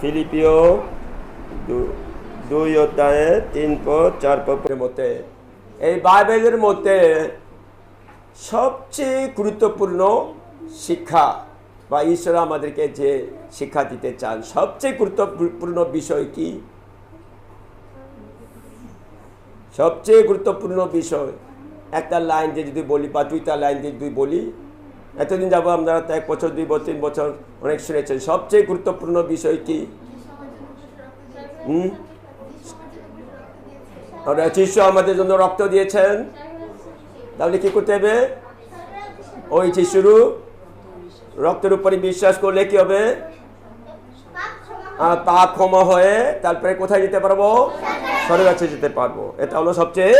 ফিলিপিও 2 অধ্যায়ে 3 পদ 4 পদের মধ্যে এই বাইবেলের মধ্যে সবচেয়ে গুরুত্বপূর্ণ শিক্ষা বা ঈশ্বর আমাদেরকে যে শিক্ষা দিতে চান সবচেয়ে গুরুত্বপূর্ণ বিষয় কি? সবচেয়ে গুরুত্বপূর্ণ বিষয় একটা লাইন দিয়ে যদি বলি বা 2টা লাইন দিয়ে যদি বলি, এতদিন যাব আমরা 1 বছর 2 বছর 3 বছর অনেক শুনেছেন, সবচেয়ে গুরুত্বপূর্ণ বিষয় কি? যিশু আমাদের জন্য রক্ত দিয়েছেন, তাহলে কি করতে হবে? ওই যিশুর রক্তের উপরে বিশ্বাস করলে কি হবে? পাপ ক্ষমা হয়ে তারপরে কোথায় যেতে পারবো? স্বর্গের কাছে যেতে পারবো। এটা হলো সবচেয়ে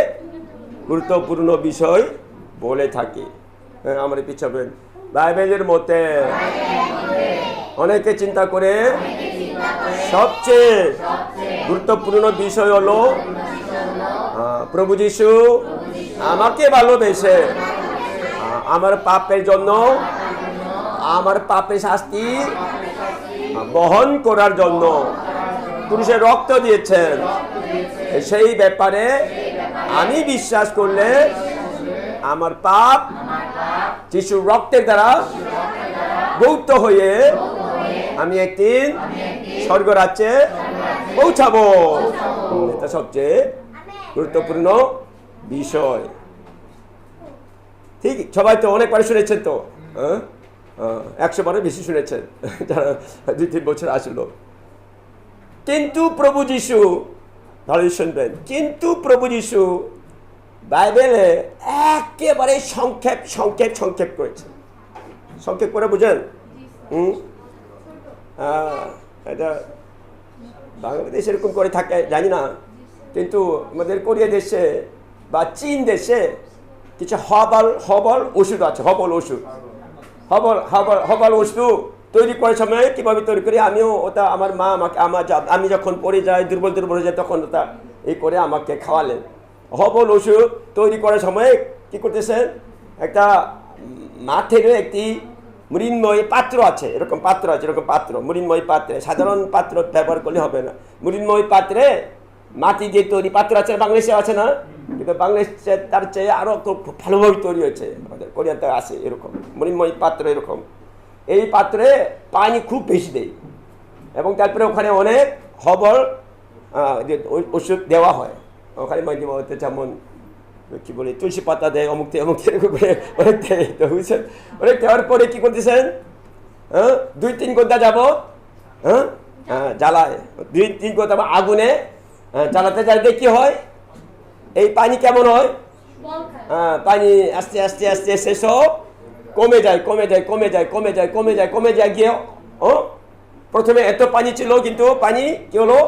গুরুত্বপূর্ণ বিষয় বলে থাকি। আমার পিছাবেন বাইবেলের মধ্যে অনেকে চিন্তা করে সবচেয়ে গুরুত্বপূর্ণ বিষয় হলো প্রভু যিশু আমাকে ভালোবেসে আমার পাপের জন্য আমার পাপের শাস্তি বহন করার জন্য ক্রুশে রক্ত দিয়েছেন। সেই ব্যাপারে আমি বিশ্বাস করলে আমার পাপ যিশুর রক্তের দ্বারা বৌদ্ধ হয়ে আমি একদিন স্বর্গরাজ্যে পৌঁছাবো। এটা সবচেয়ে গুরুত্বপূর্ণ বিষয়। ঠিক, সবাই তো অনেকবার শুনেছেন, তো 100 বারের বেশি শুনেছেন যারা 2-3 বছর আসলো। কিন্তু প্রভু যিশু, ভালো শুনবেন, কিন্তু প্রভু যিশু বাইবেলে একেবারে সংক্ষেপ করেছে। সংক্ষেপ করে বুঝেন? এটা বাংলাদেশ এরকম করে থাকে জানি না, কিন্তু আমাদের কোরিয়া দেশে বা চীন দেশে কিছু হবল ওষুধ আছে। হবল ওষুধ তৈরি করার সময় কীভাবে তৈরি করি, আমিও ওটা আমার মা আমাকে আমি যখন পড়ে যাই দুর্বল হয়ে যায় তখন ওটা এই করে আমাকে খাওয়ালেন। হবল ওষুধ তৈরি করার সময় কি করতেছেন, একটা মাঠের একটি মৃন্ময় পাত্র আছে, এরকম পাত্র মৃন্ময় পাত্রে, সাধারণ পাত্র ব্যবহার করলে হবে না। মৃন্ময় পাত্রে মাটি দিয়ে তৈরি পাত্র আছে, বাংলাদেশে আছে না, কিন্তু বাংলাদেশে তার চেয়ে আরও খুব ভালোভাবে তৈরি হয়েছে, আমাদের কোরিয়াতে আছে এরকম মৃন্ময় পাত্র। এরকম এই পাত্রে পানি খুব বেশি দেয় এবং তারপরে ওখানে অনেক হবল ওষুধ দেওয়া হয়। ওখানে মধ্যে যেমন কি বলে তুলসী পাতা দেয়, অমুক অনেক দেয়, তো বুঝছেন। অনেক দেওয়ার পরে কি করতেছেন, 2-3 ঘন্টা যাবো জ্বালায়, 2-3 ঘন্টা আগুনে জ্বালাতে কি হয়, এই পানি কেমন হয়, পানি আস্তে আস্তে আস্তে আস্তে সব কমে যায় গিয়ে প্রথমে এত পানি ছিল, কিন্তু পানি কি হলো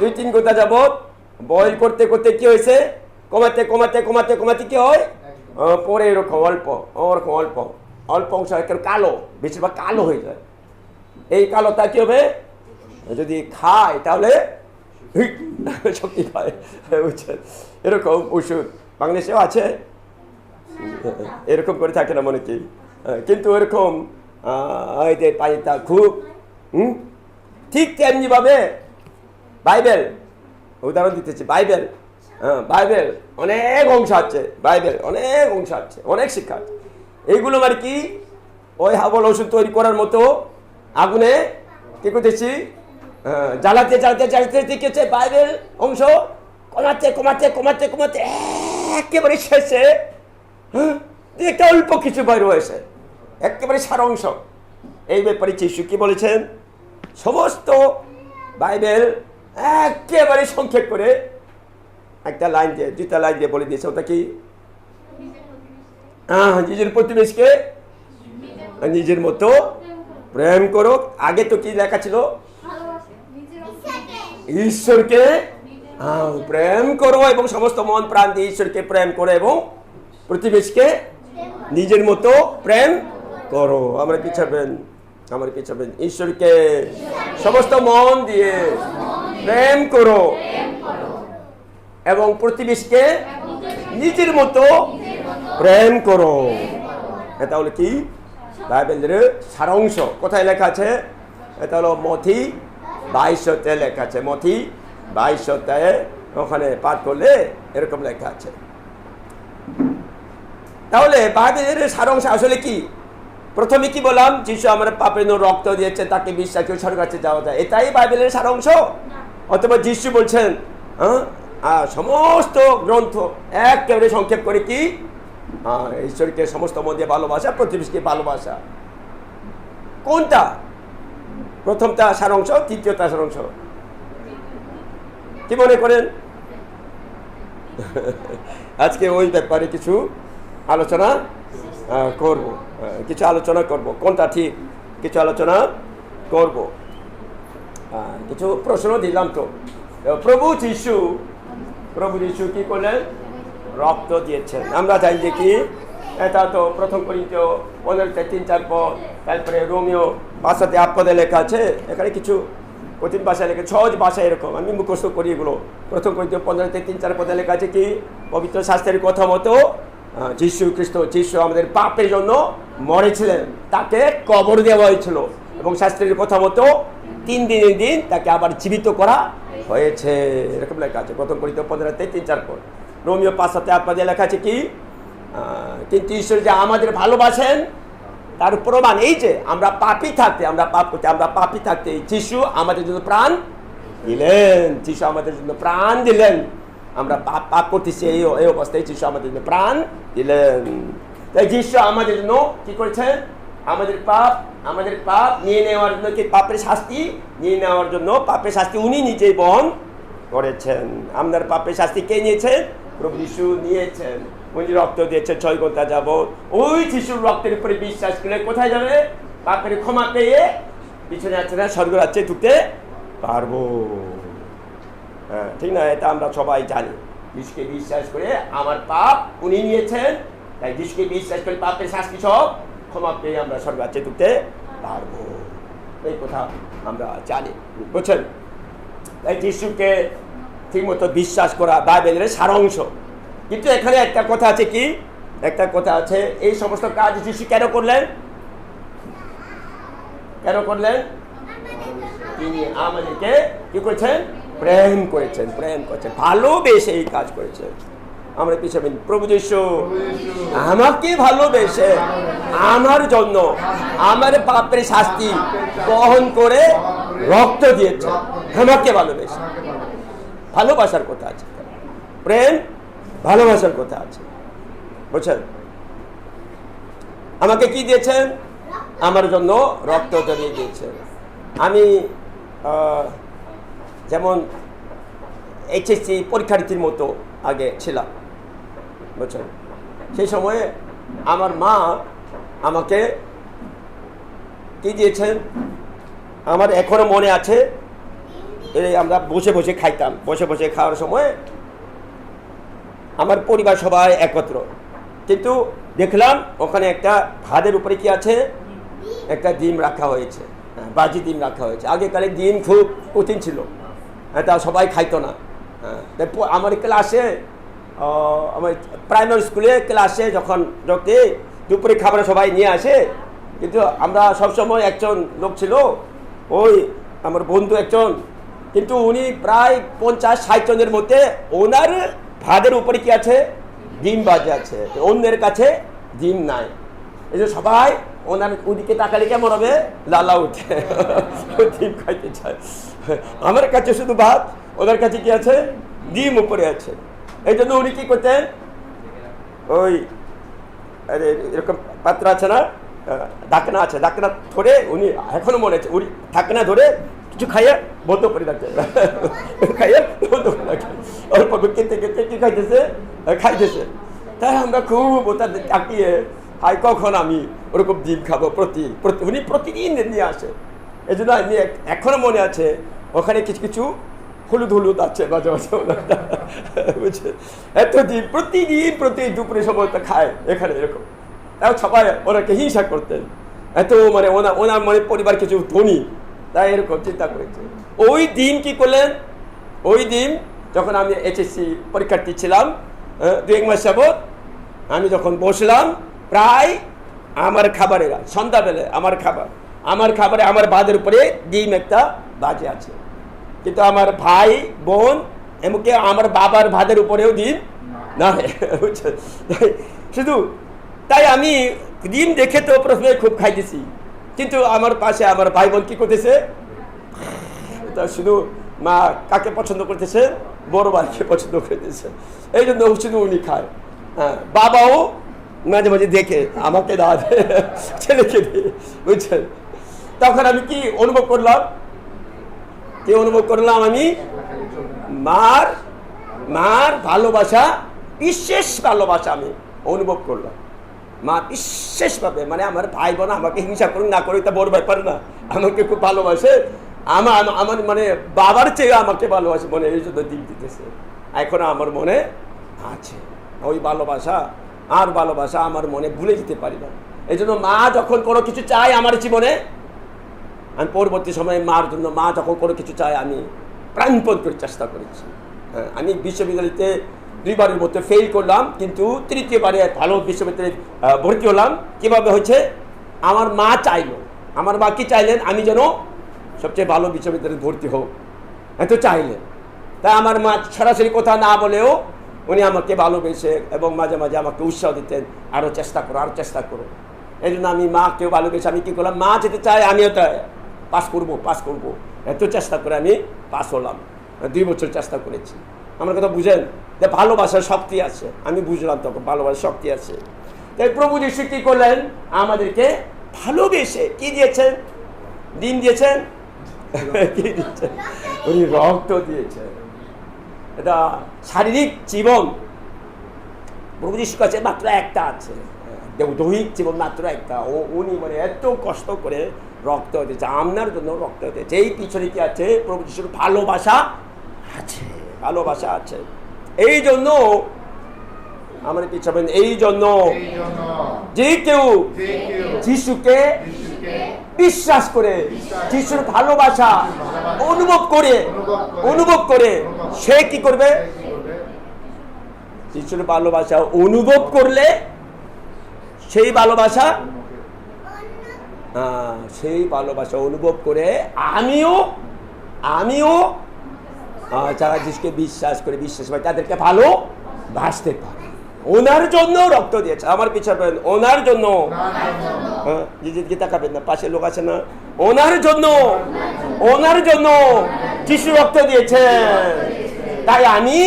2-3 ঘন্টা যাবত বয়েল করতে কি হয়েছে, কমাতে কি হয়, পরে এরকম অল্প অংশ কালো, বেশিরভাগ কালো হয়ে যায়। এই কালোটা কি হবে, যদি খায় তাহলে শক্তি পায়, বুঝছেন। এরকম ওষুধ বাংলাদেশেও আছে, এরকম করে থাকে না মনে কি, কিন্তু এরকম পানিটা খুব ঠিক তেমনিভাবে বাইবেল, উদাহরণ দিতেছি, বাইবেল অনেক অংশ আছে, অনেক শিক্ষা আছে। এইগুলো মানে কি, ওই হাবল ওষুধ তৈরি করার মতো আগুনে কি করতেছি, জ্বালাতে দেখেছে বাইবেল অংশ কমাতে একেবারে শেষে একটা অল্প কিছু বাইর হয়েছে, একেবারে সার অংশ। এই ব্যাপারে যিশু কি বলেছেন, সমস্ত বাইবেল একেবারে সংক্ষেপ করে একটা লাইন দিয়ে 2টা লাইন দিয়ে বলে দিয়েছে। ওটা কি, নিজের প্রতিবেশীকে নিজের মতো প্রেম করো। আগে তো কি লেখা ছিল, ঈশ্বরকে প্রেম করো এবং সমস্ত মন প্রাণ দিয়ে ঈশ্বরকে প্রেম করো এবং প্রতিবেশীকে নিজের মতো প্রেম করো। আমার পিছাবেন, ঈশ্বরকে সমস্ত মন দিয়ে প্রেম করো এবং প্রতিবেশীকে নিজের মতো প্রেম করো। এটা হলো কি বাইবেলের সারাংশ। কোথায় লেখা আছে, এটা হলো মথি 22 লেখা আছে, মথি 22 ওখানে পাঠ করলে এরকম লেখা আছে। তাহলে বাইবেলের সারাংশ আসলে কি? প্রথমে কি বললাম? যিশু আমার পাপের জন্য রক্ত দিয়েছে, তাকে বিশ্বাস করে স্বর্গের কাছে যাওয়া যায়, এটাই বাইবেলের সারাংশ? অথবা যিশু বলছেন সমস্ত গ্রন্থ একেবারে সংক্ষেপ করে কি ঈশ্বরকে সমস্ত মন দিয়ে ভালোবাসা, প্রতিবেশীকে ভালোবাসা, কোনটা প্রথমটা সারাংশ, তৃতীয়টা সারাংশ? কি মনে করেন? আজকে ওই ব্যাপারে কিছু আলোচনা করব, কিছু আলোচনা করব, কোনটা ঠিক কিছু আলোচনা করব। কিছু প্রশ্ন দিলাম তো। প্রভু যিশু কি করলেন? রক্ত দিয়েছেন। আমরা জানি যে কি, এটা তো প্রথম করিন্থীয় 15:3-4 পদ, তারপরে রোমিও 5:8 লেখা আছে। এখানে কিছু কঠিন ভাষায় লেখা, সহজ ভাষা এরকম আমি মুখস্থ করি এগুলো। প্রথম করিন্থীয় 15:3-4 পদে লেখা আছে কি, পবিত্র শাস্ত্রের কথা মতো যিশু আমাদের পাপের জন্য মরেছিলেন, তাকে কবর দেওয়া হয়েছিল, এবং শাস্ত্রের কথা মতো 3 দিনের দিন তাকে আবার জীবিত করা হয়েছে, এরকম লেখা আছে প্রথম করিন্থীয় 15:3-4 পদ। রোমিও 5:8 লেখা আছে কি, কিন্তু ঈশ্বর যে আমাদের ভালোবাসেন তার প্রমাণ এই যে আমরা পাপী থাকতে, আমরা পাপী থাকতে যিশু আমাদের জন্য প্রাণ দিলেন, যিশু আমাদের জন্য প্রাণ দিলেন। আমরা পাপ করতেছি এই অবস্থায় যিশু আমাদের জন্য প্রাণ দিলেন। তাই যিশু আমাদের জন্য কি করেছেন? আমাদের পাপ নিয়ে নেওয়ার জন্য, কি পাপের শাস্তি নিয়ে নেওয়ার জন্য, পাপের শাস্তি উনি নিজেই বহন করেছেন। আপনার পাপের শাস্তি কে নিয়েছেন? প্রভু যিশু নিয়েছেন। উনি রক্ত দিয়েছেন 6 ঘন্টা যাবত। ওই যিশুর রক্তের উপরে বিশ্বাস করলে কোথায় যাবে? পাপের ক্ষমা পেয়ে পিছনে আছে না, স্বর্গ রাজ্যে ঢুকতে পারবো। হ্যাঁ, ঠিক না? এটা আমরা সবাই জানি। যিশুকে বিশ্বাস করে আমার পাপ উনি নিয়েছেন, তাই যিশুকে বিশ্বাস করে পাপের শাস্তি সব ক্ষমা পেয়ে আমরা স্বর্গ রাজ্যে ঢুকতে পারবো, এই কথা আমরা জানি, বুঝছেন? তাই যিশুকে ঠিকমতো বিশ্বাস করা বাইবেলের সারাংশ। কিন্তু এখানে একটা কথা আছে কি, এই সমস্ত কাজ যিশু কেন করলেন? তিনি আমাদেরকে কি করেছেন? প্রেম করেছেন, ভালোবেসে এই কাজ করেছেন। আমরা পিছনে প্রভু যিশু আমাকে ভালোবেসে আমার জন্য আমার পাপের শাস্তি বহন করে রক্ত দিয়েছে, আমাকে ভালোবেসে। ভালোবাসার কথা আছে, প্রেম ভালোবাসার কথা আছে, বুঝছেন? আমাকে কি দিয়েছেন? আমার জন্য রক্ত ঝরিয়ে দিয়েছেন। আমি যেমন HSC পরীক্ষার্থীর মতো আগে ছিলাম, বুঝছেন? সেই সময়ে আমার মা আমাকে কি দিয়েছেন আমার এখনো মনে আছে। আমরা বসে বসে খাইতাম, বসে খাওয়ার সময় আমার পরিবার সবাই একত্র, কিন্তু দেখলাম ওখানে একটা ভাতের উপরে কি আছে? একটা ডিম রাখা হয়েছে, বাজি ডিম রাখা হয়েছে। আগেকালে ডিম খুব কঠিন ছিল, এটা সবাই খাইতো না। আমার ক্লাসে, আমার প্রাইমারি স্কুলে ক্লাসে যখন দুপুরে খাবার সবাই নিয়ে আসে, কিন্তু আমরা সবসময় একজন লোক ছিল, ওই আমার বন্ধু একজন, কিন্তু উনি প্রায় 50-60 জনের মধ্যে ওনার ভাতের উপরে কি আছে? ডিম বাজে আছে, অন্যের কাছে ডিম নাই। এই যে সবাই ওনার ওদিকে তাকালে কেমন হবে? লালা উঠে, ডিম খাইতে চায়। আমার কাছে শুধু ভাত, ওনার কাছে কি আছে? ডিম উপরে আছে। এই জন্য উনি কি করতেন? ওই এরকম পাত্র আছে না, ঢাকনা আছে, ঢাকনা ধরে উনি, এখনো মনে আছে, উনি ঢাকনা ধরে কিছু খাইয়ে বন্ধ করে রাখতেন, অল্প খেতে কি খাইতেছে। তাই আমরা খুব ওটা তাকিয়ে, হাই কখন আমি ওরকম ডিম খাবো? উনি প্রতিদিন নিয়ে আসে। এই জন্য আমি এখনো মনে আছে, ওখানে কিছু হলুদ আছে মাঝে মাঝে, বুঝছে? এত ডিম প্রতিদিন দুপুরে সময় খায় এখানে এরকম। তাও সবাই ওনাকে হিংসা করতেন, এত ওনার পরিবার কিছু ধনী, তাই এরকম চিন্তা করেছে। ওই দিন কি করলেন? ওই দিন যখন আমি HSC পরীক্ষার্থী ছিলাম, 2-1 মাস যাবত, আমি যখন বসলাম, প্রায় আমার খাবারেরা সন্ধ্যাবেলায় আমার খাবার আমার খাবারে আমার ভাতের উপরে ডিম একটা বাজে আছে, কিন্তু আমার ভাই বোন এমনকি আমার বাবার ভাতের উপরেও ডিম না, বুঝছেন? শুধু তাই আমি ডিম দেখে তো প্রথমে খুব খাইতেছি, কিন্তু আমার পাশে আমার ভাই বোন কি করতেছে, শুধু মা কাকে পছন্দ করতেছে, বড় ভাইকে পছন্দ করতেছে, এই জন্য শুধু উনি খায়। হ্যাঁ, বাবাও মাঝে মাঝে দেখে আমাকে দেওয়া দেয়, ছেলেকে দিয়ে, বুঝছেন? তখন আমি কি অনুভব করলাম, আমি মার ভালোবাসা, বিশেষ ভালোবাসা আমি অনুভব করলাম। মা বিশেষভাবে, মানে আমার ভাই বোন আমাকে হিংসা করুক না করুক তা বড় ব্যাপার না, আমাকে খুব ভালোবাসে, আমার মানে বাবার চেয়ে আমাকে ভালোবাসে মনে, এই জন্য দিন দিতেছে। এখন আমার মনে আছে ওই ভালোবাসা, আর ভালোবাসা আমার মনে ভুলে যেতে পারি না। এই জন্য মা যখন কোনো কিছু চায় আমার জীবনে, আমি পরবর্তী সময়ে মার জন্য, মা যখন কোনো কিছু চায় আমি প্রাণপণ করে চেষ্টা করেছি। হ্যাঁ, আমি বিশ্ববিদ্যালয়তে 2 বারের মধ্যে ফেল করলাম, কিন্তু 3য় বারে ভালো বিশ্ববিদ্যালয়ে ভর্তি হলাম। কীভাবে হয়েছে? আমার মা চাইল, আমার মা কি চাইলেন, আমি যেন সবচেয়ে ভালো বিশ্ববিদ্যালয়ে ভর্তি হোক, এত চাইলেন। তাই আমার মা সরাসরি কথা না বলেও উনি আমাকে ভালোবেসে এবং মাঝে মাঝে আমাকে উৎসাহ দিতেন, আরও চেষ্টা করো, আরও চেষ্টা করো। এই জন্য আমি মাকেও ভালোবেসে আমি কী করলাম, মা যেতে চাই আমিও তাই পাস করবো, এত চেষ্টা করে আমি পাস হলাম। 2 বছর চেষ্টা করেছি। আমার কথা বুঝেন যে ভালোবাসার শক্তি আছে, আমি বুঝলাম তখন ভালোবাসার শক্তি আছে। তাই প্রভু যিশু কী করলেন, আমাদেরকে ভালোবেসে কি দিয়েছেন, দিন দিয়েছেন, কি দিয়েছেন, উনি রক্ত দিয়েছেন। এটা শারীরিক জীবন প্রভু যিশুর কাছে মাত্র একটা আছে, দৈহিক জীবন মাত্র একটা। উনি মানে এত কষ্ট করে রক্ত দিয়েছে আপনার জন্য, রক্ত দিয়েছে। এই পিছনে কি আছে, প্রভু যিশুর ভালোবাসা আছে, ভালোবাসা আছে। এই জন্য আমার পিছাবেন, এই জন্য যে কেউ যিশুকে বিশ্বাস করে, যিশুর ভালোবাসা অনুভব করে সে কি করবে, যিশুর ভালোবাসা অনুভব করলে সেই ভালোবাসা অনুভব করে আমিও যারা যিশুকে বিশ্বাস করে তাদেরকে ভালোবাসতে পারে। ওনার জন্য রক্ত দিয়েছে। আমার পিছনে ওনার জন্য, নিজেকে তাকাবেন না, পাশে লোক আছে না, ওনার জন্য যিশু রক্ত দিয়েছে, তাই আমি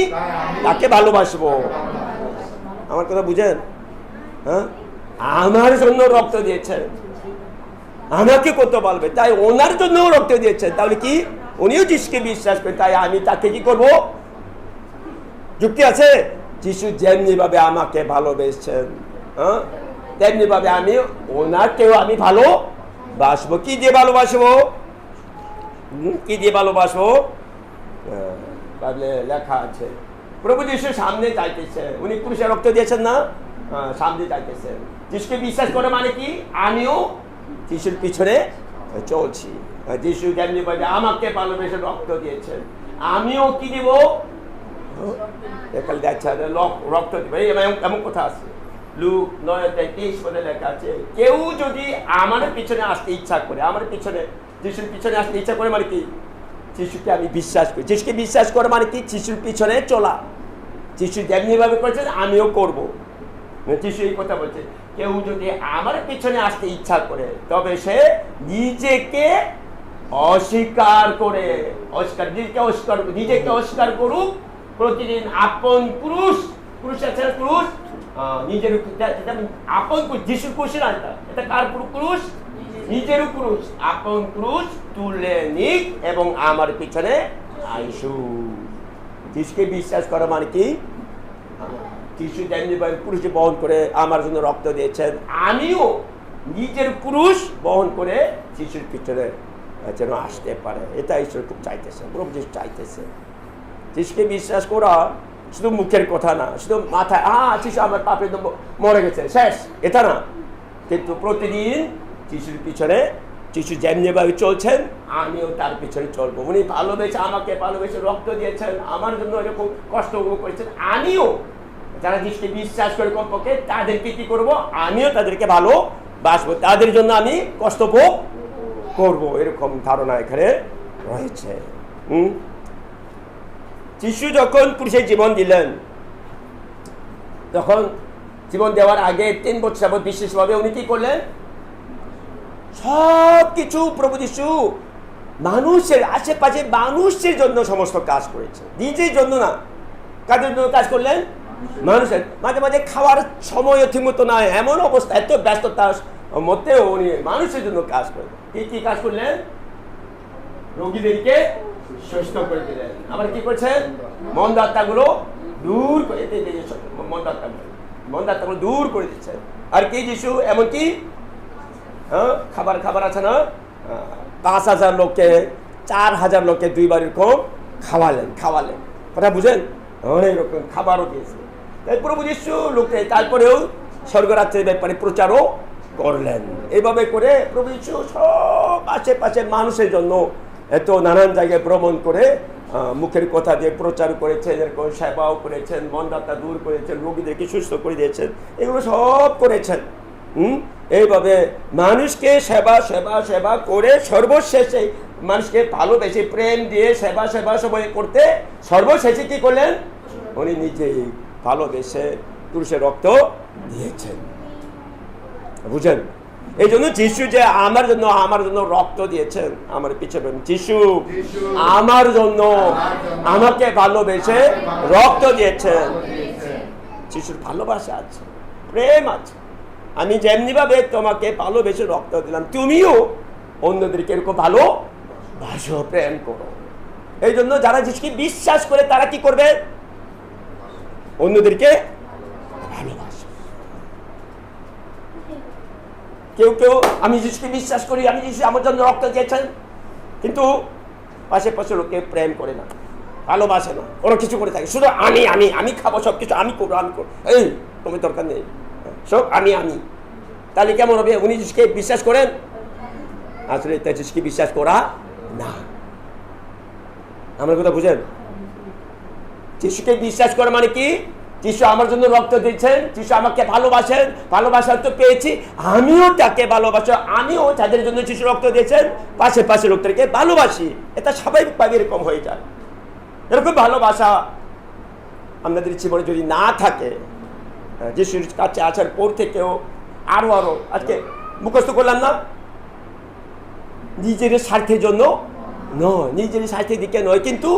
তাকে ভালোবাসবো। আমার কথা বুঝেন? হ্যাঁ, আমার জন্য রক্ত দিয়েছেন, আমাকে কত বলবে, তাই ওনার জন্য রক্ত দিয়েছেন। তাহলে কি উনিও যিশুকে বিশ্বাস করে, তাই আমি তাকে কি করব? যুক্তি আছে? যিশু যেমনি ভাবে আমাকে ভালোবেসেছেন, হ্যাঁ, তেমনি ভাবে আমি ওনাকেও আমি ভালোবাসবো। কি দিয়ে ভালোবাসবো? লেখা আছে প্রভু যিশু সামনে চাইতেছে, উনি ক্রুশে রক্ত দিয়েছেন না, সামনে চাইতেছেন। যিশুকে বিশ্বাস করে মানে কি, আমিও যিশুর পিছনে চলছি। যিশু যেমনি ভাবে আমাকে ভালোবেসে রক্ত দিয়েছেন, আমিও কি দিব? রক্ত দিব। এমন কথা আছে, লুক 9:23 লেখা আছে, কেউ যদি আমার পিছনে আসতে ইচ্ছা করে, আমার পিছনে, যিশুর পিছনে আসতে ইচ্ছা করে মানে কি, যিশুকে আমি বিশ্বাস করি। যিশুকে বিশ্বাস করে মানে কি, যিশুর পিছনে চলা। যিশু যেমনি ভাবে করেছেন আমিও করব। যিশু এই কথা বলছে, কেউ যদি আমার পিছনে আসতে ইচ্ছা করে তবে সে নিজেকে অস্বীকার করুক, প্রতিদিন আপন ক্রুশ আছে, ক্রুশ নিজের আপন ক্রুশ, যিশুর ক্রুশ না, এটা কার ক্রুশ? নিজের ক্রুশ, আপন ক্রুশ তুলে নিক এবং আমার পিছনে আইসু। যিশুকে বিশ্বাস করা মানে কি, যিশু যেমনি ক্রুশ বহন করে আমার জন্য রক্ত দিয়েছেন, আমিও নিজের ক্রুশ বহন করে যিশুর পিছনে যেন আসতে পারে। এটা ঈশ্বর খুব চাইতেছে, প্রভু যিশু চাইতেছে। যিশুকে বিশ্বাস করা শুধু মুখের কথা না, শুধু মাথায় যিশু আমার পাপের জন্য মরে গেছে শেষ, এটা না, কিন্তু প্রতিদিন যিশুর পিছনে, যিশু যেমনিভাবে চলছেন আমিও তার পিছনে চলবো। উনি আমাকে ভালোবেসে রক্ত দিয়েছেন, আমার জন্য এরকম কষ্ট করেছেন, আমিও যারা যিশুকে বিশ্বাস করে কমপক্ষে তাদেরকে কি করব, আমিও তাদেরকে ভালোবাসবো, তাদের জন্য আমি কষ্ট ভোগ করব, এরকম ধারণা এখানে রয়েছে। যিশু যখন পুরুষের জীবন দিলেন, তখন জীবন দেওয়ার আগে 3 বছর যাবত বিশেষভাবে উনি কি করলেন? সব কিছু প্রভু যিশু মানুষের আশেপাশে মানুষের জন্য সমস্ত কাজ করেছে, নিজের জন্য না। কাদের জন্য কাজ করলেন? মানুষের। মাঝে মাঝে খাওয়ার সময় ঠিকমতো নয়, এমন অবস্থা, এত ব্যস্ততার মধ্যেও উনি মানুষের জন্য কাজ করলেন। কি কাজ করলেন? রোগীদেরকে সুস্থ করে দিলেন। আবার কি করছেন? মন্দ আত্মাগুলো দূর করে, মন্দ আত্মাগুলো দূর করে দিচ্ছেন। আর কি যিশু এমনকি খাবার আছে না, 5,000 লোককে 4,000 লোককে 2 বার এরকম খাওয়ালেন। কথা বুঝেন? অনেক রকম খাবারও দিয়েছে। তাই প্রভু যিশু লোককে তারপরেও স্বর্গরাজ্যের ব্যাপারে প্রচারও করলেন। এইভাবে করে প্রভু যিশু সব আশেপাশে মানুষের জন্য এত নানান জায়গায় ভ্রমণ করে মুখের কথা দিয়ে প্রচার করেছেন, এরকম সেবাও করেছেন, মন্দাত্মা দূর করেছেন, রোগীদেরকে সুস্থ করে দিয়েছেন, এগুলো সব করেছেন। এইভাবে মানুষকে সেবা করে সর্বশেষে মানুষকে ভালোবেসে প্রেম দিয়ে সেবা সবাই করতে সর্বশেষে কি করলেন? উনি নিজেই ভালোবেসে পুরুষের রক্ত দিয়েছেন। বুঝেন? এই জন্য যিশু যে আমার জন্য রক্ত দিয়েছেন, আমার পিছনে যিশু আমার জন্য আমাকে ভালোবেসে রক্ত দিয়েছেন। যিশুর ভালোবাসা আছে, প্রেম আছে। আমি যেমনি ভাবে তোমাকে ভালোবেসে রক্ত দিলাম, তুমিও অন্যদেরকে এরকম ভালোবাসো, প্রেম করো। এই জন্য যারা যিশুকে বিশ্বাস করে তারা কি করবে? অন্যদেরকে ভালোবাসে। কেউ আমি যিশুকে বিশ্বাস করি, আমি যিশু আমার জন্য রক্ত দিয়েছেন, কিন্তু পাশে লোককে প্রেম করে না, ভালোবাসে না, ওরা কিছু করে থাকে, শুধু আমি খাবো, সব কিছু আমি করবো। এই তুমি দরকার নেই, সব আমি। তাহলে কেমন হবে? উনি যিশুকে বিশ্বাস করেন? আসলে তাই যিশুকে বিশ্বাস করা না। আমার কথা বুঝেন? যিশুকে বিশ্বাস করা মানে কি? যিশু আমার জন্য রক্ত দিয়েছেন, যিশু আমাকে ভালোবাসেন, ভালোবাসা তো পেয়েছি, আমিও তাকে ভালোবাসি, আমিও তাদের জন্য যিশু রক্ত দিয়েছেন, পাশে লোকদেরকে ভালোবাসি। এটা স্বাভাবিকভাবে এরকম হয়ে যায়। এরকম ভালোবাসা আমাদের জীবনে যদি না থাকে, যিশুর কাছে আসার পর থেকেও আরো আজকে মুখস্থ করলাম না, নিজের স্বার্থের জন্য নয়, নিজের স্বার্থের দিকে নয়, কিন্তু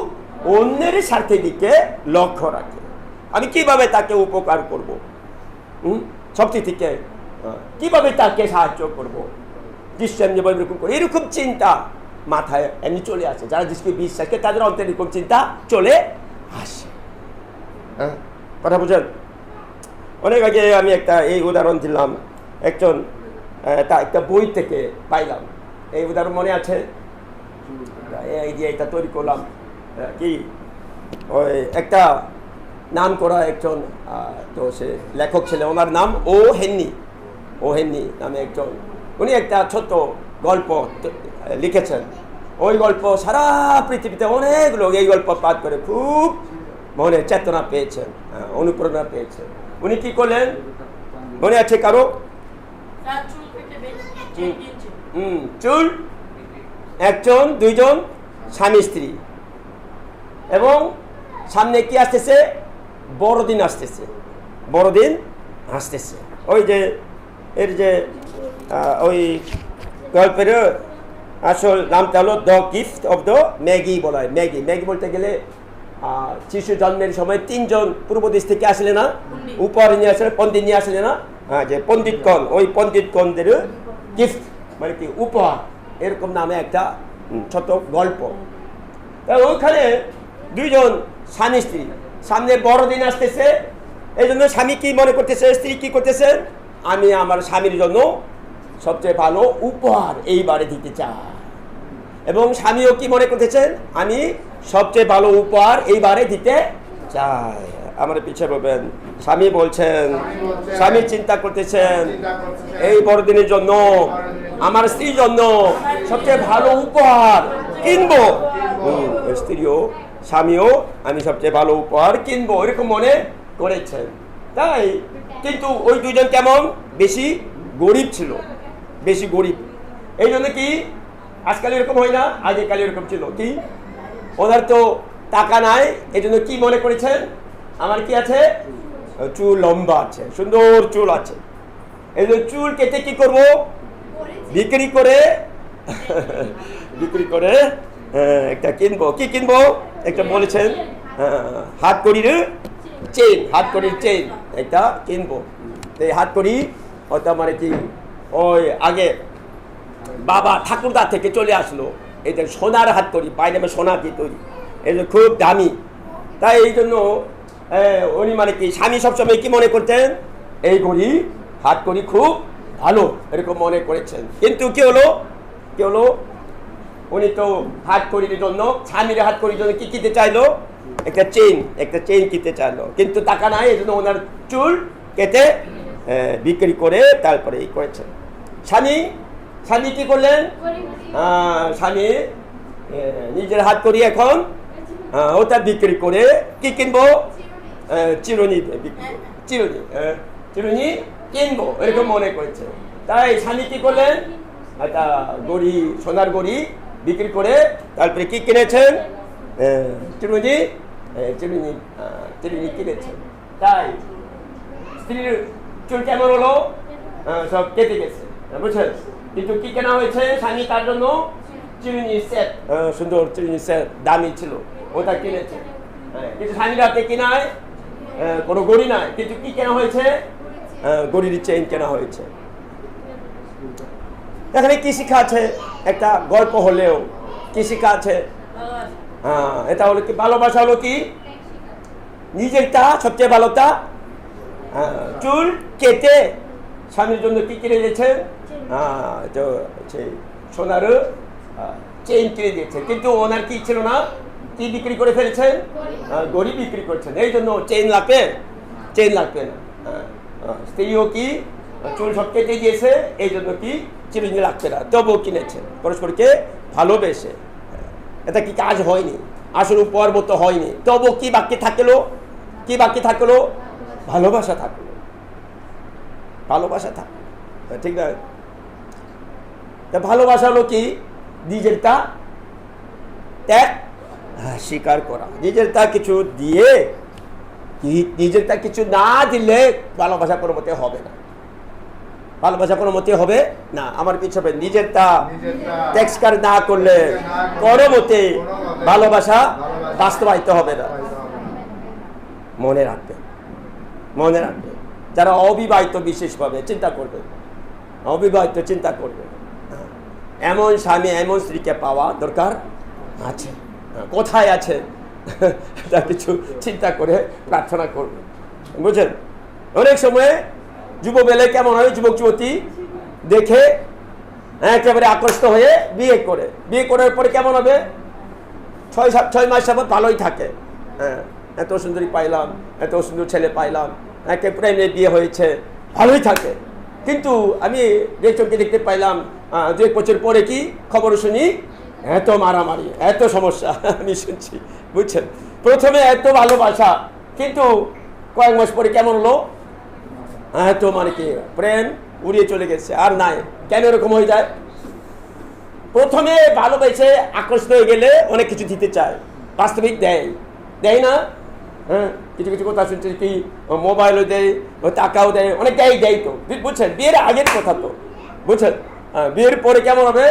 অন্যের স্বার্থের দিকে লক্ষ্য রাখে। আমি কিভাবে তাকে উপকার করব, সবচেয়ে থেকে কিভাবে তাকে সাহায্য করব, যিশু এরকম করে, এরকম চিন্তা মাথায় এমনি চলে আসে। যারা যিশুকে বিশ্বাস করে তাদের অন্তরে এরকম চিন্তা চলে আসে। কথা বুঝেন? অনেক আগে আমি এই উদাহরণ দিলাম, একটা বই থেকে পাইলাম। এই উদাহরণ মনে আছে? এই যে এটা তৈরি করলাম, কি ওই একটা নাম করা একজন, তো সে লেখক ছিলেন, ওনার নাম ও হেনরি নামে একজন। উনি একটা ছোট্ট গল্প লিখেছেন। ওই গল্প সারা পৃথিবীতে অনেক লোক এই গল্প পাঠ করে খুব মনে চেতনা পেয়েছেন, অনুপ্রেরণা পেয়েছেন। উনি কি করলেন মনে আছে কারো? চুল, একজন 2 জন স্বামী স্ত্রী, এবং সামনে কি আসতেছে? বড়দিন আসতেছে। ওই যে এর যে ওই গল্পের আসল নামটা হলো the gift of the Maggi বলা হয়। ম্যাগি বলতে গেলে শিশু জন্মের সময় 3 জন পূর্ব দেশ থেকে আসলে না, উপহার নিয়ে আসলে, পণ্ডিত নিয়ে আসলে না, যে পণ্ডিতগণ, ওই পণ্ডিতগণদের গিফট মানে কি উপহার, এরকম নামে একটা ছোট গল্প। ওইখানে 2 জন স্বামী স্ত্রী, সামনে বড়দিন আসতেছে, এই জন্য স্বামী কি মনে করতেছে, স্ত্রী কি করতেছে? আমি আমার স্বামীর জন্য সবচেয়ে ভালো উপহার এইবারে দিতে চাই। এবং স্বামীও কি মনে করতেছেন? আমি সবচেয়ে ভালো উপহার এইবারে দিতে চাই। আমার পিছিয়ে বলবেন, স্বামী বলছেন, স্বামী চিন্তা করতেছেন এই বড়দিনের জন্য আমার স্ত্রীর জন্য সবচেয়ে ভালো উপহার কিনবো। স্বামীও আমি সবচেয়ে ভালো উপহার কিনবো, এরকম মনে করেছেন। তাই কিন্তু ওই 2 জন কেমন? বেশি গরিব ছিল, এই জন্য কি আজকাল এরকম হয় না, আগেকাল এরকম ছিল। কি ওনার তো টাকা নাই, এই জন্য কি মনে করেছেন, আমার কি আছে, চুল লম্বা আছে, সুন্দর চুল আছে, এই জন্য চুল কেটে কি করব, বিক্রি করে বিক্রি করে একটা কিনবো। কি কিনবো, একটা বলেছেন হাত কড়ির চেন, হাত কড়ির চেন একটা কিনবো। এই হাত কড়ি ওটা মানে কি, ওই আগে বাবা ঠাকুরদা থেকে চলে আসলো, এই যে সোনার হাত কড়ি, বাইরে সোনা দিয়ে তৈরি, এই যে খুব দামি। তাই এই জন্য উনি মানে কি স্বামী সবসময় কি মনে করতেন, এই ঘড়ি হাত কড়ি খুব ভালো, এরকম মনে করেছেন। কিন্তু কি হলো, কি হলো, উনি তো হাত কড়ির জন্য, স্বামীর হাত কড়ির জন্য কি কিনতে চাইলো, একটা চেইন কিনতে চাইলো, কিন্তু টাকা নাই, এই জন্য ওনার চুল কেটে বিক্রি করে তারপরে এই করেছেন। স্বামী কি করলেন, স্বামী নিজের হাত করি এখন ওটা বিক্রি করে কি কিনবো, চিরুনি কিনবো, এরকম মনে করেছে। তাই স্বামী কি করলেন, একটা গড়ি, সোনার গড়ি বিক্রি করে তারপরে কি কিনেছেন, চিরুনি কিনেছেন। তাই স্ত্রীর চুল কেমন হলো, সব কেটে গেছে, বুঝছেন। কিন্তু কি কেনা হয়েছে, স্বামী তার জন্য চিরুনি সেট, সুন্দর চিরুনি সেট, দামি ছিল, ওটা কিনেছে। কিন্তু স্বামীর হাতে কিনায় কোনো গড়ি নাই, কিন্তু কি কেনা হয়েছে, গড়ির চেইন কেনা হয়েছে। এখানে কি শিক্ষা আছে, একটা গল্প হলেও কি শিক্ষা আছে, এটা হলো কি, ভালোবাসা হলো কি, নিজেরটা সবচেয়ে ভালোটা, চুল কেটে স্বামীর জন্য কি কিনে দিয়েছে, তো সেই সোনার চেইন কিনে দিয়েছে। কিন্তু ওনার কি ছিল না, কি বিক্রি করে ফেলেছেন, গড়ি বিক্রি করছেন, এই জন্য চেইন লাগবে না। স্ত্রীও কি চুল সব কেটে দিয়েছে, এই জন্য কি চিরুনি লাগবে না, তবুও কিনেছে, পরস্পরকে ভালোবেসে। এটা কি কাজ হয়নি, আসল উপর মতো হয়নি, তবু কি বাকি থাকলো, ভালোবাসা থাকলো, ঠিক না। ভালোবাসা হলো কি, নিজেরটা ত্যাগ স্বীকার করা, নিজেরটা কিছু দিয়ে, নিজেরটা কিছু না দিলে ভালোবাসা কোনো মতে হবে না, আমার কিছু হবে, নিজেরটা ত্যাগ না করলে কোনো মতে ভালোবাসা বাস্তবায়িত হবে না। মনে রাখবে, যারা অবিবাহিত বিশেষভাবে চিন্তা করবে, এমন স্বামী এমন স্ত্রীকে পাওয়া দরকার আছে, কোথায় আছে তা কিছু চিন্তা করে প্রার্থনা করবে, বুঝলেন। অনেক সময় যুববেলায় কেমন হয়, যুবক যুবতী দেখে একেবারে আকর্ষিত হয়ে বিয়ে করার পরে কেমন হবে, 6 মাস যাবত ভালোই থাকে, এত সুন্দরী পাইলাম, এত সুন্দর ছেলে পাইলাম, একে প্রেমে বিয়ে হয়েছে, ভালোই থাকে। কিন্তু আমি দেখতে পাইলাম 2 বছর পরে কি খবর শুনি, এত মারামারি, এত সমস্যা আমি শুনছি, বুঝছেন। প্রথমে এত ভালোবাসা, কিন্তু কয়েক মাস পরে কেমন হলো, এত মানে কি প্রেম উড়িয়ে চলে গেছে, আর নাই। কেন এরকম হয়ে যায়, প্রথমে ভালোবেসে আকর্ষিত হয়ে গেলে অনেক কিছু দিতে চায়, বাস্তবিক দেয় না। কিছু কথা শুনছে কি, মোবাইলও দেয়, টাকাও দেয়, অনেক দেয় তো, বুঝছেন। বিয়ের আগের কথা তো, বুঝছেন। বিয়ের পরে কেমন হবে,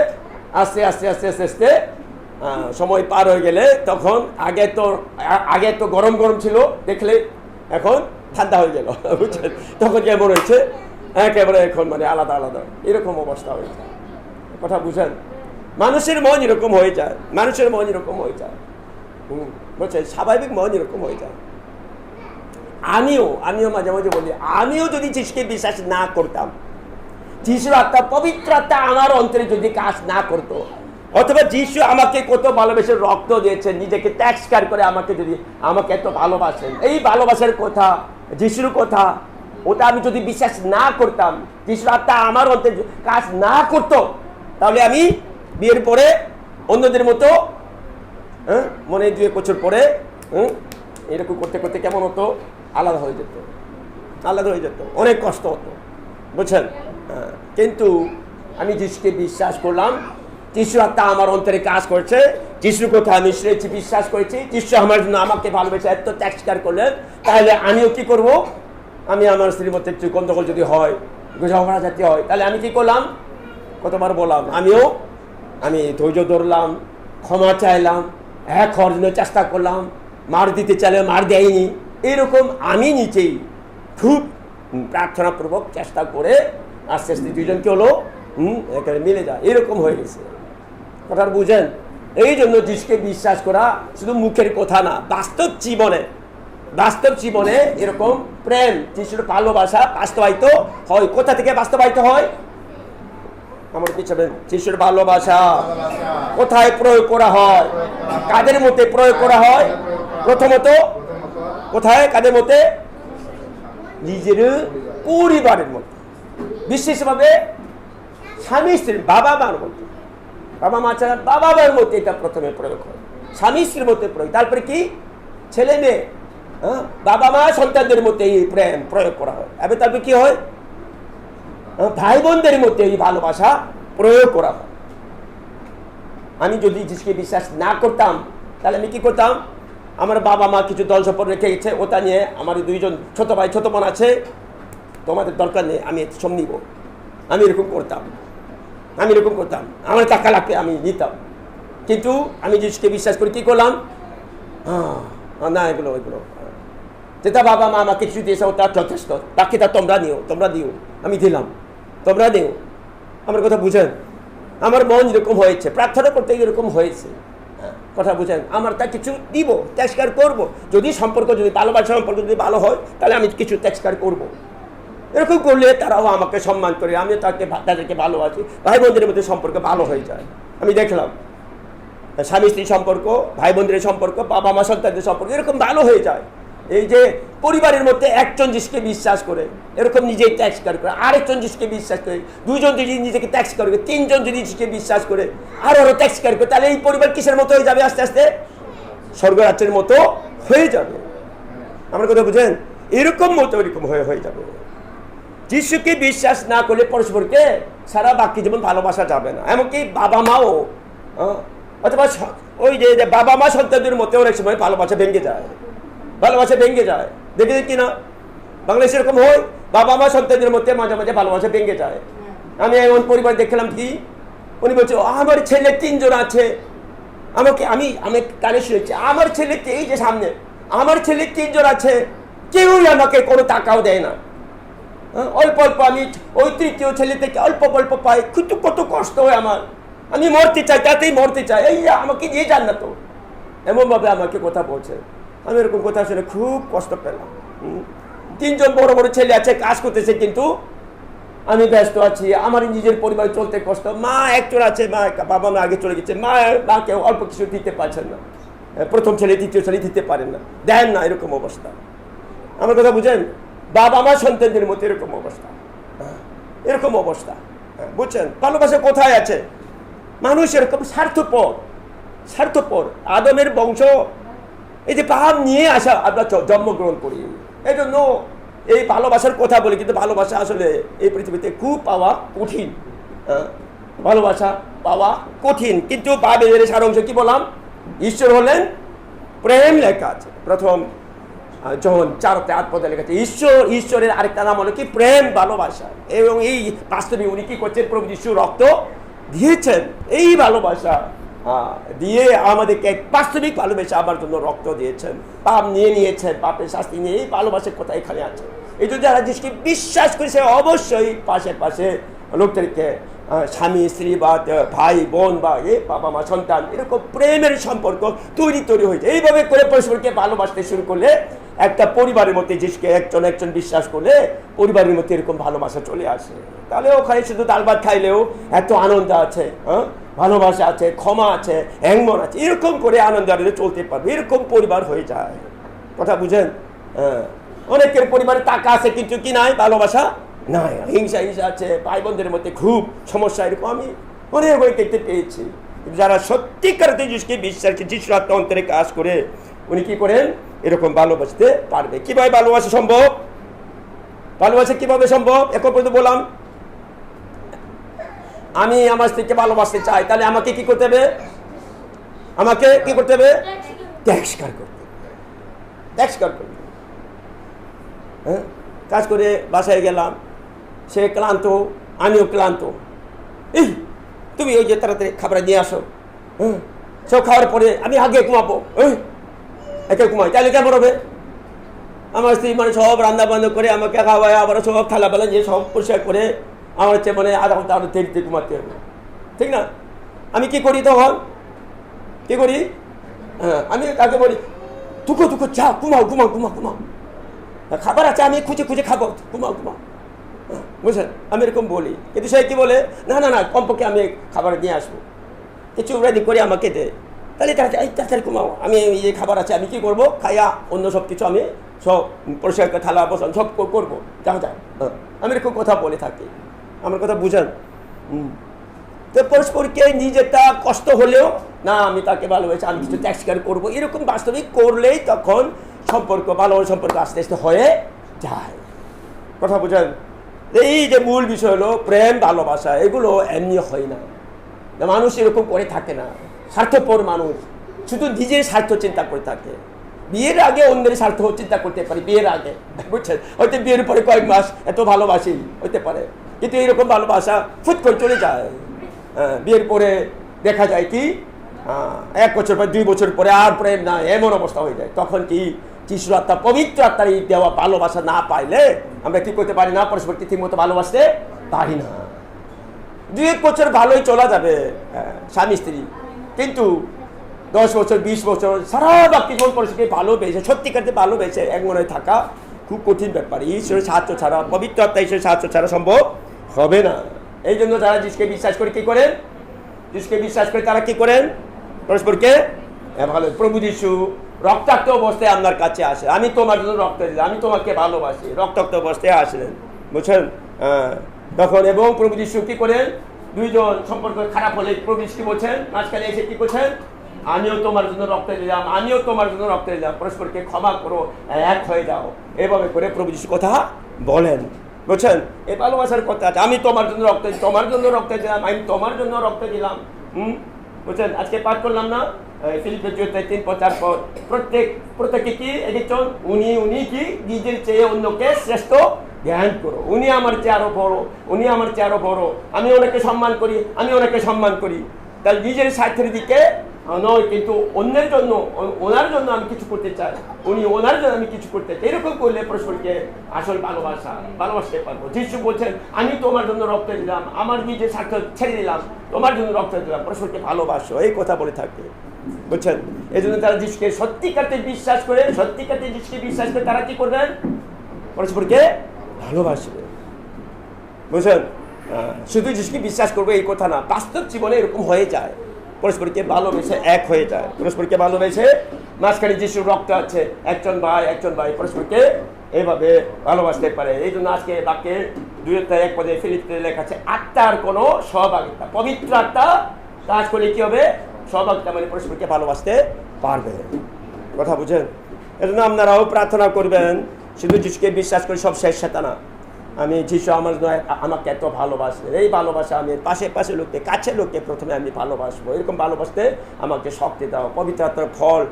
আস্তে আস্তে সময় পার হয়ে গেলে, তখন আগে তো গরম ছিল দেখলে, এখন ঠান্ডা হয়ে গেল, বুঝছেন। তখন কেমন হয়েছে, একেবারে এখন মানে আলাদা এরকম অবস্থা হয়েছে, কথা বুঝেন। মানুষের মন এরকম হয়ে যায়, বুঝছেন, স্বাভাবিক মন এরকম হয়ে যায়। আমিও মাঝে মাঝে বলি, আমিও যদি যিশুকে বিশ্বাস না করতাম, যিশুর আত্মা, পবিত্র আত্মা আমার অন্তরে যদি কাজ না করতো, অথবা যিশু আমাকে কত ভালোবেসে রক্ত দিয়েছেন, নিজেকে ত্যাগ স্বীকার করে আমাকে এত ভালোবাসেন, এই ভালোবাসার কথা, যিশুর কথা, ওটা আমি যদি বিশ্বাস না করতাম, যিশুর আত্মা আমার অন্তরে কাজ না করতো, তাহলে আমি বিয়ের পরে অন্যদের মতো মনে 2 বছর পরে এরকম করতে কেমন হতো, আলাদা হয়ে যেত, অনেক কষ্ট হতো, বুঝছেন। কিন্তু আমি যিশুকে বিশ্বাস করলাম, যিশু আত্মা আমার অন্তরে কাজ করছে, যিশুর কথা আমি শুনেছি, বিশ্বাস করেছি, যিশু আমার জন্য আমাকে ভালোবেসে এত ত্যাগ স্বীকার করলেন, তাহলে আমিও কি করব? আমি আমার স্ত্রীর মধ্যে একটু গন্ডগোল যদি হয়, ঝগড়া জাতীয় হয়, তাহলে আমি কি করলাম? কতবার বললাম, আমি ধৈর্য ধরলাম, ক্ষমা চাইলাম, এক হওয়ার জন্য চেষ্টা করলাম, মার দিতে চাইলে মার দেয়নি, এরকম আমি নিজেই খুব প্রার্থনাপূর্বক চেষ্টা করে আস্তে আস্তে দুজনকে হলো এখানে মিলে যায়, এরকম হয়ে গেছে। কথা বুঝেন? এই জন্য যিশুকে বিশ্বাস করা শুধু মুখের কথা না, বাস্তব জীবনে এরকম প্রেম, যিশুর ভালোবাসা বাস্তবায়িত হয়। কোথা থেকে বাস্তবায়িত হয়? আমার পিছনে যিশুর ভালোবাসা কোথায় প্রয়োগ করা হয়? কাদের মধ্যে প্রয়োগ করা হয়? প্রথমত কোথায়? কাদের মধ্যে? নিজের পরিবারের মধ্যে, বিশেষভাবে স্বামী স্ত্রী, বাবা মার মধ্যে। বাবা মা ছাড়া বাবা মার মধ্যে এটা প্রথমে প্রয়োগ হয়, স্বামী স্ত্রীর মধ্যে প্রয়োগ, তারপরে কি ছেলে মেয়ে, বাবা মা সন্তানদের মধ্যে এই প্রেম প্রয়োগ করা হয়। এবার তারপরে কি হয়? ভাই বোনদের মধ্যে এই ভালোবাসা প্রয়োগ করা হয়। আমি যদি যিশুকে বিশ্বাস না করতাম, তাহলে আমি কি করতাম? আমার বাবা মা কিছু দল সম্পর্ক রেখে গেছে, ওটা নিয়ে আমার দুইজন ছোট ভাই ছোট বোন আছে, তোমাদের দরকার নেই, আমি সব নিব, আমি এরকম করতাম। আমার টাকা লাগবে, আমি নিতাম। কিন্তু আমি যিশুকে বিশ্বাস করে কি করলাম? না, এগুলো যেটা বাবা মা আমাকে কিছু দিয়েছে ওটা যথেষ্ট, বাকিটা তোমরা দিও, আমি দিলাম, তোমরা দিও। আমার কথা বুঝেন? আমার মন যেরকম হয়েছে, প্রার্থনা করতে এরকম হয়েছে, কথা বুঝেন? আমার তা কিছু দিব, ত্যাগ স্বীকার করবো। যদি ভালোবাসার সম্পর্ক যদি ভালো হয়, তাহলে আমি কিছু ত্যাগ স্বীকার করবো। এরকম করলে তারাও আমাকে সম্মান করে, আমিও তাদেরকে ভালোবাসি, ভাই বোনদের মধ্যে সম্পর্ক ভালো হয়ে যায়। আমি দেখলাম স্বামী স্ত্রী সম্পর্ক, ভাই বোনদের সম্পর্ক, বাবা মা সন্তানদের সম্পর্ক এরকম ভালো হয়ে যায়। এই যে পরিবারের মধ্যে একজন যিশুকে বিশ্বাস করে এরকম নিজেই ত্যাগ স্বীকার করে, আরেকজন যিশুকে বিশ্বাস করে, দুইজন যদি নিজেকে ত্যাগ স্বীকার করে, তিনজন যদি যিশুকে বিশ্বাস করে, আরো ত্যাগ স্বীকার করে, তাহলে এই পরিবার কিসের মতো হয়ে যাবে? আস্তে আস্তে স্বর্গরাজ্যের মতো হয়ে যাবে। আমার কথা বুঝেন? এরকম হয়ে যাবে। যিশুকে বিশ্বাস না করলে পরস্পরকে সারা বাকি জীবন ভালোবাসা যাবে না। এমনকি বাবা মাও, অথবা ওই যে বাবা মা সন্তানদের মধ্যে অনেক সময় ভালোবাসা ভেঙে যায়। দেখে কি না বাংলাদেশে এরকম হয়? বাবা মা সন্তানদের মধ্যে মাঝে মাঝে ভালোবাসা ভেঙে যায়। আমি এমন পরিবার দেখলাম কি, উনি বলছে আমার ছেলে 3 জন আছে, আমি কানে শুনেছি, আমার ছেলে এই যে সামনে, আমার ছেলে 3 জন আছে, কেউই আমাকে কোনো টাকাও দেয় না, অল্প আমি ওই তৃতীয় ছেলে থেকে অল্প পাই, কিন্তু কত কষ্ট হয় আমার, আমি মরতে চাই, তাতেই মরতে চাই, এই আমাকে দিয়ে যান না তো, এমন ভাবে আমাকে কথা বলছে। আমি এরকম কথা শুনে খুব কষ্ট পেলাম। 3 জন বড় বড় ছেলে আছে, কাজ করতেছে, কিন্তু আমি ব্যস্ত আছি, আমার নিজের পরিবার চলতে কষ্ট, মা একজন আছে, বাবা মা আগে চলে গেছে, মাকে অল্প কিছু দিতে পারছেন না, প্রথম ছেলে দ্বিতীয় ছেলে দিতে পারেন না, দেন না, এরকম অবস্থা। আমার কথা বুঝেন? বাবা মা সন্তানদের মধ্যে এরকম অবস্থা, বুঝছেন? ভালোবাসা কোথায় আছে? মানুষ এরকম স্বার্থপর। আদমের বংশ এই যে পাপ নিয়ে আসা, আমরা জন্মগ্রহণ করি, এই জন্য এই ভালোবাসার কথা বলি, কিন্তু ভালোবাসা আসলে এই পৃথিবীতে খুব পাওয়া কঠিন। ভালোবাসা পাওয়া কঠিন, কিন্তু বাইবেলের সারাংশ কি বললাম? ঈশ্বর হলেন প্রেম, লেখা আছে প্রথম যখন 4:8 লেখা আছে। ঈশ্বরের আরেকটা নাম হলো কি? প্রেম, ভালোবাসা। এবং এই বাস্তবে উনি কি করছেন? প্রভু যিশু রক্ত দিয়েছেন, এই ভালোবাসা দিয়ে আমাদেরকে বাস্তবিক ভালোবাসা আমার জন্য রক্ত দিয়েছেন, পাপ নিয়ে নিয়েছেন, পাপের শাস্তি নিয়ে, এই ভালোবাসার কথা এখানে আছে। এই জন্য যারা যিশুকে বিশ্বাস করেছে অবশ্যই পাশে লোকদেরকে, স্বামী স্ত্রী বা ভাই বোন বা বাবা মা সন্তান, এরকম প্রেমের সম্পর্ক তৈরি হয়েছে। এইভাবে করে পরস্পরকে ভালোবাসতে শুরু করলে একটা পরিবারের মধ্যে যিশুকে একজন বিশ্বাস করলে পরিবারের মধ্যে এরকম ভালোবাসা চলে আসে। তাহলে ওখানে শুধু ডাল ভাত খাইলেও এত আনন্দ আছে, ভালোবাসা আছে, ক্ষমা আছে, হ্যাংমন আছে, এরকম করে আনন্দ চলতে পারবে, এরকম পরিবার হয়ে যায়। কথা বুঝেন? অনেকের পরিবারে টাকা আছে, কিন্তু কি নাই? ভালোবাসা নাই, হিংসা আছে, ভাই বোনদের মধ্যে খুব সমস্যা, এরকম আমি অনেক দেখতে পেয়েছি। যারা সত্যিকার যিশুকে বিশ্বাস করে, যিশুর আত্মা অন্তরে কাজ করে, উনি কি করেন? এরকম ভালোবাসতে পারবে। কিভাবে ভালোবাসা সম্ভব? ভালোবাসা কিভাবে সম্ভব? এখন পর্যন্ত বললাম আমি আমার স্ত্রীকে ভালোবাসতে চাই, তাহলে আমাকে কি করতে হবে? আমাকে কি করতে হবে? ত্যাগ স্বীকার করতে হবে। ত্যাগ স্বীকার করতে হবে। হ্যাঁ, কাজ করে বাসায় গেলাম, সে ক্লান্ত, আমিও ক্লান্ত। এই তুমি ওই যে তাড়াতাড়ি খাবার নিয়ে আসো। হ্যাঁ, সব খাওয়ার পরে আমি আগে ঘুমাবো, একে ঘুমাই, তাহলে কেমন হবে? আমার স্ত্রী মানে সব রান্না বান্না করে আমাকে খাওয়ায়, আবার সব থালা বেলা যে সব পরিষ্কার করে আমার হচ্ছে মানে আধা ঘন্টা আরো দেরিতে ঘুমাতে হবে, ঠিক না? আমি কি করি তখন? কি করি? হ্যাঁ, আমি কাকে বলি, দুঃখো দুঃখো যা ঘুমাও ঘুমাও ঘুমাও ঘুমাও, খাবার আছে আমি খুঁজে খুঁজে খাবো, ঘুমাও ঘুমাও। বুঝলেন, আমি এরকম বলি, কিন্তু সে কি বলে, না না না কমপক্ষে আমি খাবার নিয়ে আসবো, কিছু রেডি করে আমাকে দে, তাহলে তাড়াতাড়ি ঘুমাও, আমি এই যে খাবার আছে আমি কি করবো, খাইয়া অন্য সব কিছু আমি সব পরিষ্কার করে থালা বসান সব করবো, যাও যাও। আমি এরকম কথা বলে থাকি, আমার কথা বুঝেন? তো পরস্পরকে নিজেটা কষ্ট হলেও না আমি তাকে ভালোবেসে আমি কিছু ত্যাগ স্বীকার করবো, এরকম বাস্তবিক করলেই তখন সম্পর্ক ভালো সম্পর্ক আস্তে আস্তে হয়ে যায়। কথা বুঝেন? এই যে মূল বিষয় হলো প্রেম ভালোবাসা, এগুলো এমনি হয় না, মানুষ এরকম করে থাকে না। স্বার্থপর মানুষ শুধু নিজের স্বার্থ চিন্তা করে থাকে। বিয়ের আগে অন্যের স্বার্থ চিন্তা করতে পারে, বিয়ের আগে, বুঝছেন? হয়তো বিয়ের পরে কয়েক মাস এত ভালোবাসি হতে পারে, কিন্তু এইরকম ভালোবাসা ফুট করে চলে যায়। বিয়ের পরে দেখা যায় কি 1 বছর পর 2 বছর পরে আর প্রেম না, এমন অবস্থা হয়ে যায়। তখন কি যিশুর আত্মা পবিত্র আত্মার এই দেওয়া ভালোবাসা না পাইলে আমরা কি করতে পারি না, পরস্পরকে ঠিক মতো ভালোবাসতে পারি না। 2-1 বছর ভালোই চলা যাবে স্বামী স্ত্রী, কিন্তু 10 বছর 20 বছর সারা বাকি জীবন পরস্পরকে ভালোবেসে সত্যিকারে ভালোবেসে এক মনে থাকা খুব কঠিন ব্যাপার। ঈশ্বরের সাহায্য ছাড়া, পবিত্র আত্মা ঈশ্বরের সাহায্য ছাড়া সম্ভব হবে না। এই জন্য যারা যিশুকে বিশ্বাস করে কি করেন, যিশুকে বিশ্বাস করে তারা কি করেন, পরস্পরকে ভালো। প্রভু যিশু রক্তাক্ত অবস্থায় আপনার কাছে আসে, আমি তোমার জন্য রক্ত দিলাম, আমি তোমাকে ভালোবাসি, রক্তাক্ত অবস্থায় আসলেন, বুঝছেন? তখন এবং প্রভু যিশু কি করেন, দুইজন সম্পর্ক খারাপ হলে প্রভু যিশু কি বলছেন, মাঝখানে এসে কি করছেন, আমিও তোমার জন্য রক্ত দিলাম, আমিও তোমার জন্য রক্ত দিলাম, পরস্পরকে ক্ষমা করো, এক হয়ে যাও। এভাবে করে প্রভু যিশু কথা বলেন, বুঝছেন? এই ভালোবাসার কথা আছে, আমি তোমার জন্য রক্ত, তোমার জন্য রক্ত দিলাম, আমি তোমার জন্য রক্ত দিলাম। বুঝছেন? আজকে পাঠ করলাম না ফিলিপিয়ার 3:4 পর, প্রত্যেকে কি একজন উনি কি নিজের চেয়ে অন্যকে শ্রেষ্ঠ জ্ঞান করো, উনি আমার চেয়ে আরো বড়, উনি আমার চেয়ে আরো বড়, আমি ওনাকে সম্মান করি, আমি ওনাকে সম্মান করি। তাহলে নিজের স্বার্থের দিকে নয়, কিন্তু অন্যের জন্য, ওনার জন্য আমি কিছু করতে চাই, উনি ওনার জন্য আমি কিছু করতে চাই। এরকম করলে পরস্পরকে আসল ভালোবাসতে পারবো। যিশু বলছেন, আমি তোমার জন্য রক্ত দিলাম, আমার নিজের স্বার্থ ছেড়ে দিলাম, তোমার জন্য রক্ত দিলাম, পরস্পরকে ভালোবাসো, এই কথা বলে থাকে, বুঝছেন? এই জন্য তারা যিশুকে সত্যিকারে বিশ্বাস করে, সত্যিকারে যিশুকে বিশ্বাস করে তারা কি করবেন, পরস্পরকে ভালোবাসবে, বুঝছেন? শুধু যিশুকে বিশ্বাস করবে এই কথা না, বাস্তব জীবনে এরকম হয়ে যায়, পরস্পরকে ভালোবেসে এক হয়ে যায়, পরস্পরকে ভালোবেসে মাঝখানে যিশুর রক্ত আছে, একজন ভাই পরস্পরকে এইভাবে ভালোবাসতে পারে। এই জন্য আজকে বাক্যে 2:1 পদে ফিলিপিতে লেখা আছে, আত্মার কোনো সহভাগিতা, পবিত্র আত্মা কাজ করলে কি হবে, সহভাগিতা মানে পরস্পরকে ভালোবাসতে পারবে। কথা বুঝেন? এই জন্য আপনারাও প্রার্থনা করবেন, শুধু যিশুকে বিশ্বাস করে সব শেষ সেটা না, আমি যিশু আমাকে এত ভালোবাসবে, এই ভালোবাসা আমি পাশে লোককে, কাছের লোককে প্রথমে আমি ভালোবাসবো, এরকম ভালোবাসতে আমাকে শক্তি দাও। পবিত্র আত্মার ফল,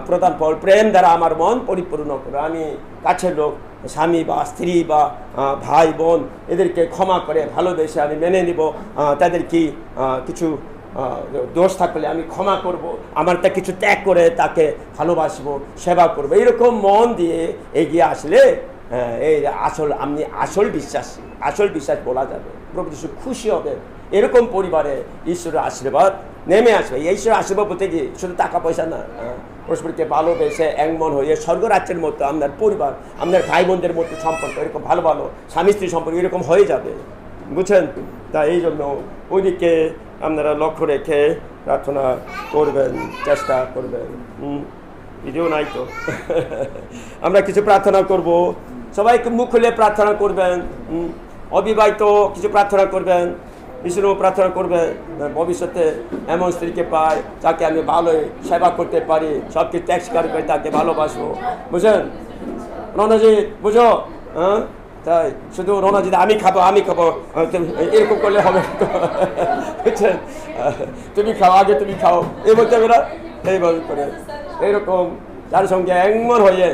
প্রধান ফল, প্রেম দ্বারা আমার মন পরিপূর্ণ করো। আমি কাছের লোক, স্বামী বা স্ত্রী বা ভাই বোন, এদেরকে ক্ষমা করে ভালোবেসে আমি মেনে নিব, তাদের কি কিছু দোষ থাকলে আমি ক্ষমা করব, আমারটা কিছু ত্যাগ করে তাকে ভালোবাসবো, সেবা করবো। এইরকম মন দিয়ে এগিয়ে আসলে এই আপনি আসল বিশ্বাস বলা যাবে। প্রভু যিশু খুশি হবে, এরকম পরিবারে ঈশ্বরের আশীর্বাদ নেমে আসবে। এই ঈশ্বরের আশীর্বাদ বলতে কি শুধু টাকা পয়সা না, পরস্পরকে ভালোবেসে একমন হয়ে স্বর্গরাজ্যের মতো আপনার পরিবার, আপনার ভাই বোনদের মধ্যে সম্পর্ক এরকম ভালো স্বামী স্ত্রী সম্পর্ক এরকম হয়ে যাবে, বুঝছেন? তা এই জন্য ওইদিকে আপনারা লক্ষ্য রেখে প্রার্থনা করবেন, চেষ্টা করবেন। ভিডিও নাই তো আমরা কিছু প্রার্থনা করব, সবাইকে মুখ খুলে প্রার্থনা করবেন। অবিবাহিত কিছু প্রার্থনা করবেন, বিষ্ণু প্রার্থনা করবে ভবিষ্যতে এমন স্ত্রীকে পায় যাকে আমি ভালোই সেবা করতে পারি, সব কিছু ত্যাগ স্বীকার করে তাকে ভালোবাসবো, বুঝলেন? রণজিৎ বুঝো, তাই শুধু রোনা যদি আমি খাবো এরকম করলে হবে বুঝছেন? তুমি খাও, আগে তুমি খাও, এই বলতে হবে না, এইভাবে করে এরকম যার সঙ্গে একমর হয়ে,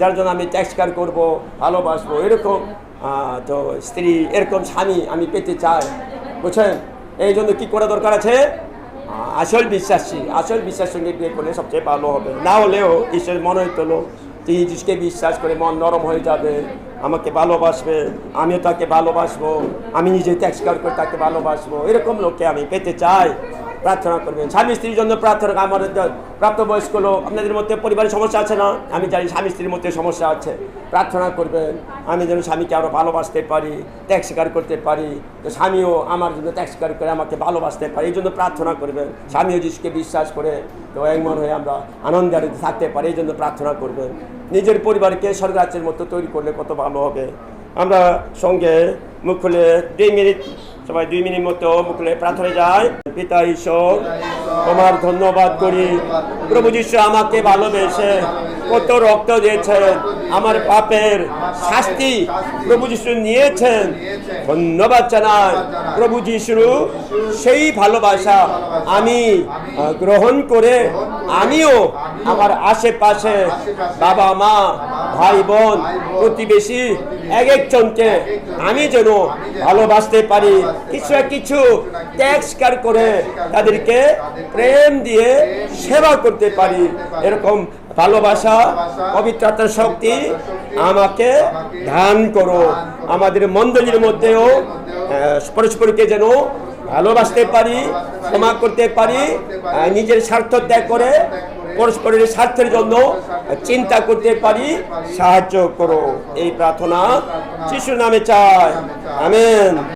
যার জন্য আমি ত্যাগস্বীকার করবো, ভালোবাসবো, এরকম তো স্ত্রী, এরকম স্বামী আমি পেতে চাই, বুঝছেন? এই জন্য কী করা দরকার আছে? আসল বিশ্বাস সঙ্গে বিয়ে করলে সবচেয়ে ভালো হবে। না হলেও ঈশ্বরের মনে হইতো তিনি যিশুকে বিশ্বাস করে মন নরম হয়ে যাবে, আমাকে ভালোবাসবে, আমিও তাকে ভালোবাসবো, আমি নিজে ত্যাগ স্বীকার করে তাকে ভালোবাসবো, এরকম লোককে আমি পেতে চাই। প্রার্থনা করবেন স্বামী স্ত্রীর জন্য। প্রার্থনা আমাদের প্রাপ্তবয়স্ক লোক, আপনাদের মধ্যে পরিবারের সমস্যা আছে না? আমি জানি স্বামী স্ত্রীর মধ্যে সমস্যা আছে। প্রার্থনা করবেন আমি যেন স্বামীকে আরও ভালোবাসতে পারি, ত্যাগ স্বীকার করতে পারি, তো স্বামীও আমার জন্য ত্যাগ স্বীকার করে আমাকে ভালোবাসতে পারি, এই জন্য প্রার্থনা করবেন। স্বামীও যিশুকে বিশ্বাস করে তো একমন হয়ে আমরা আনন্দের থাকতে পারি, এই জন্য প্রার্থনা করবেন। নিজের পরিবারকে স্বর্গরাজ্যের মতো তৈরি করলে কত ভালো হবে। আমরা সঙ্গে মুখ খুলে 2 মিনিট, সবাই 2 মিনিট মতো মুখ খুলে প্রার্থনা যায়। পিতা ঈশ্বর, তোমার ধন্যবাদ করি, প্রভু যীশু আমাকে ভালোবেসে কত রক্ত দিয়েছেন, আমার পাপের শাস্তি প্রভু যীশু নিয়েছেন, ধন্যবাদ জানাই। প্রভু যীশুর সেই ভালোবাসা আমি গ্রহণ করে আমিও আমার আশেপাশে বাবা মা ভাই বোন প্রতিবেশী এক একজনকে আমি যেন ভালোবাসতে পারি, কিছু না কিছু ত্যাগ স্বীকার করে তাদেরকে প্রেম দিয়ে সেবা করতে পারি। এরকম ভালোবাসা, পবিত্র আত্মার শক্তি আমাকে দান করো। আমাদের মণ্ডলীর মধ্যেও পরস্পরকে যেন ভালোবাসতে পারি, ক্ষমা করতে পারি, নিজের স্বার্থ ত্যাগ করে পরস্পরের স্বার্থের জন্য চিন্তা করতে পারি, সাহায্য করো। এই প্রার্থনা যিশুর নামে চাই, আমেন।